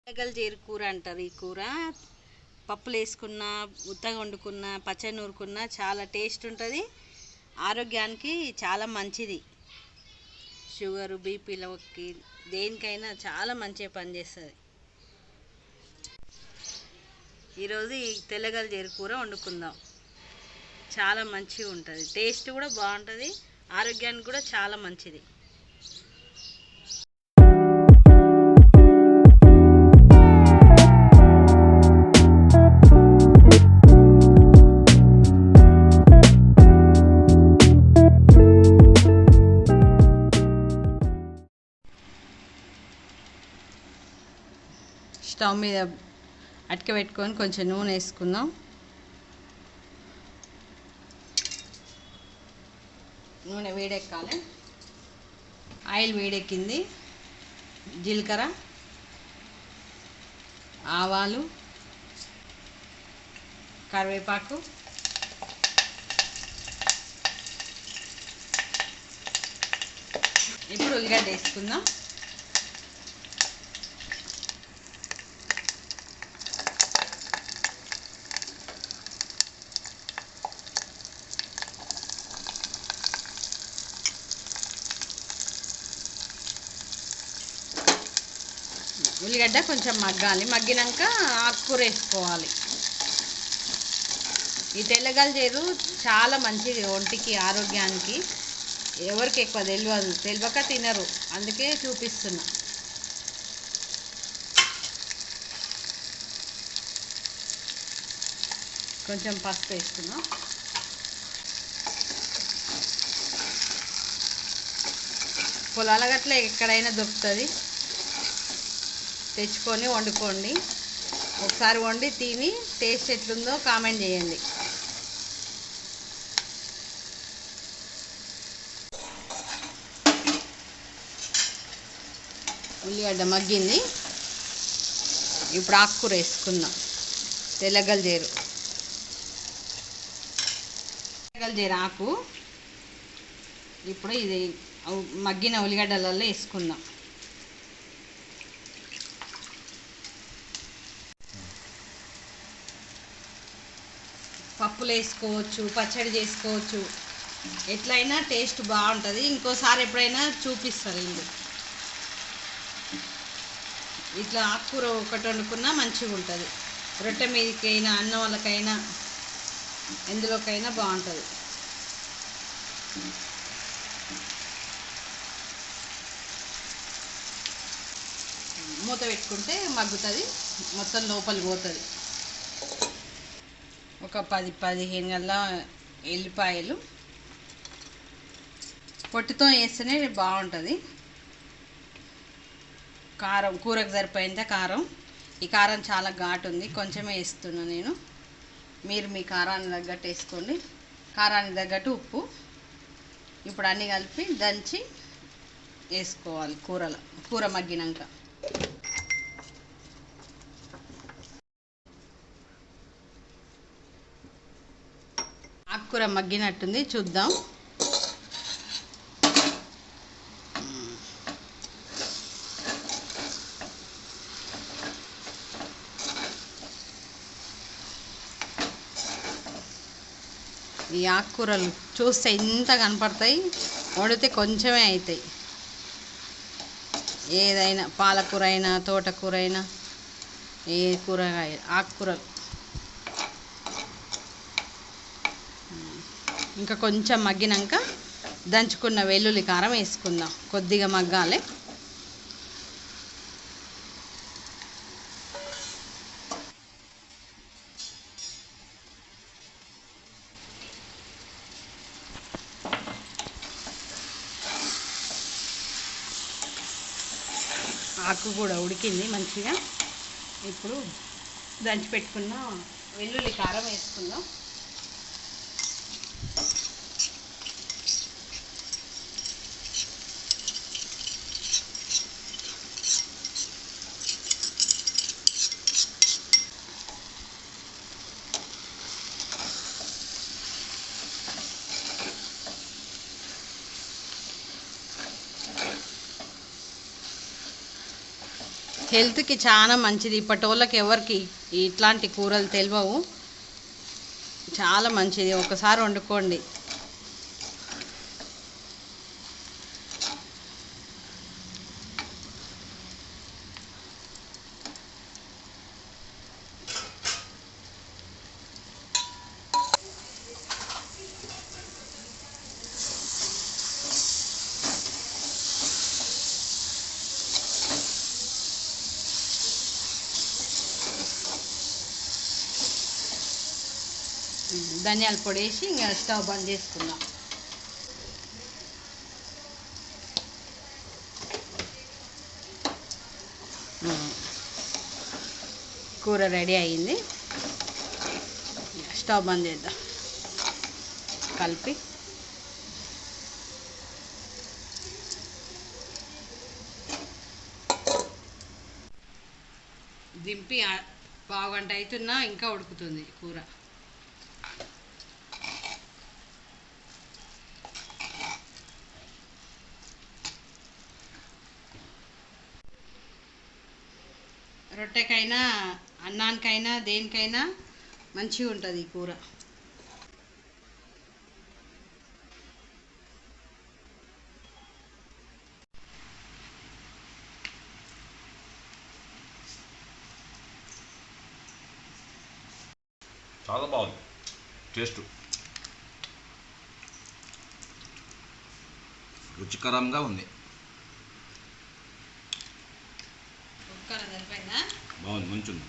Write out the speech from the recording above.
తెల్లగల కూర అంటారు. ఈ కూర పప్పులు వేసుకున్న, ఉత్తగా వండుకున్న, పచ్చడి నూరుకున్న చాలా టేస్ట్ ఉంటుంది. ఆరోగ్యానికి చాలా మంచిది. షుగరు, బీపీలకి దేనికైనా చాలా మంచిగా పనిచేస్తుంది. ఈరోజు ఈ తెల్లగల కూర వండుకుందాం. చాలా మంచిగా ఉంటుంది, టేస్ట్ కూడా బాగుంటుంది, ఆరోగ్యానికి కూడా చాలా మంచిది. స్టవ్ మీద అటక పెట్టుకొని కొంచెం నూనె వేసుకుందాం. నూనె వేడెక్కాలి. ఆయిల్ వేడెక్కింది. జీలకర్ర, ఆవాలు, కరివేపాకు, ఇప్పుడు ఉల్లిగడ్డ వేసుకుందాం. ఉల్లిగడ్డ కొంచెం మగ్గాలి. మగ్గినాక ఆకుకూర వేసుకోవాలి. ఈ తెల్లగల చాలా మంచిది ఒంటికి, ఆరోగ్యానికి. ఎవరికి ఎక్కువ తెలియక తినరు, అందుకే చూపిస్తున్నా. కొంచెం పసుపు వేసుకున్నాం. పొలాల గట్ల ఎక్కడైనా దొరుకుతుంది, తెచ్చుకొని వండుకోండి. ఒకసారి వండి తిని టేస్ట్ ఎట్లుందో కామెంట్ చేయండి. ఉల్లిగడ్డ మగ్గింది. ఇప్పుడు ఆకుకూర వేసుకుందాం. తెల్లగల ఆకు. ఇప్పుడు ఇది మగ్గిన ఉల్లిగడ్డలలో వేసుకుందాం. పప్పులు వేసుకోవచ్చు, పచ్చడి చేసుకోవచ్చు, ఎట్లయినా టేస్ట్ బాగుంటుంది. ఇంకోసారి ఎప్పుడైనా చూపిస్తారు వీళ్ళు. ఇట్లా ఆకుకూర ఒకటి వండుకున్నా మంచిగా ఉంటుంది. రొట్టె మీదకైనా, అన్నం వాళ్ళకైనా, ఎందులోకైనా బాగుంటుంది. మూత పెట్టుకుంటే మగ్గుతుంది, మొత్తం లోపలికి పోతుంది. ఒక 10-15 గల్ల ఎల్లిపాయలు పొట్టుతో వేస్తేనే బాగుంటుంది. కారం, కూరకు సరిపోయేంత కారం. ఈ కారం చాలా ఘాటు ఉంది, కొంచెమే వేస్తున్నా నేను. మీరు మీ కారాన్ని తగ్గట్టు వేసుకోండి. కారానికి తగ్గట్టు ఉప్పు. ఇప్పుడు అన్నీ కలిపి దంచి వేసుకోవాలి కూర మగ్గినాక. ఆకుకూర మగ్గినట్టుంది, చూద్దాం. ఈ ఆకుకూరలు చూస్తే ఇంత కనపడతాయి, వండితే కొంచెమే అవుతాయి. ఏదైనా పాలకూర అయినా, తోటకూర అయినా, ఏ కూరగాయ, ఆకుకూరలు. ఇంకా కొంచెం మగ్గినాక దంచుకున్న వెల్లుల్లి కారం వేసుకుందాం. కొద్దిగా మగ్గాలి. ఆకు కూడా ఉడికింది మంచిగా. ఇప్పుడు దంచి పెట్టుకున్న వెల్లుల్లి కారం వేసుకుందాం. హెల్త్కి చాలా మంచిది. ఇప్పటి వాళ్ళకి ఎవరికి ఇట్లాంటి కూరలు తెలియవు. చాలా మంచిది, ఒకసారి వండుకోండి. ధనియాల పొడి వేసి ఇంకా స్టవ్ బంద్ చేసుకుందాం. కూర రెడీ అయ్యింది. స్టవ్ బంద్ చేద్దాం. కలిపి దింపి పావుగంట అవుతున్నా ఇంకా ఉడుకుతుంది కూర. రొట్టెకైనా అన్నానికైనా దేనికైనా మంచిగా ఉంటుంది ఈ కూర. చాలా బాగుంది టేస్ట్, రుచికరంగా ఉంది. సరిపోయిందా? బాగుంది, మంచిగా ఉంది.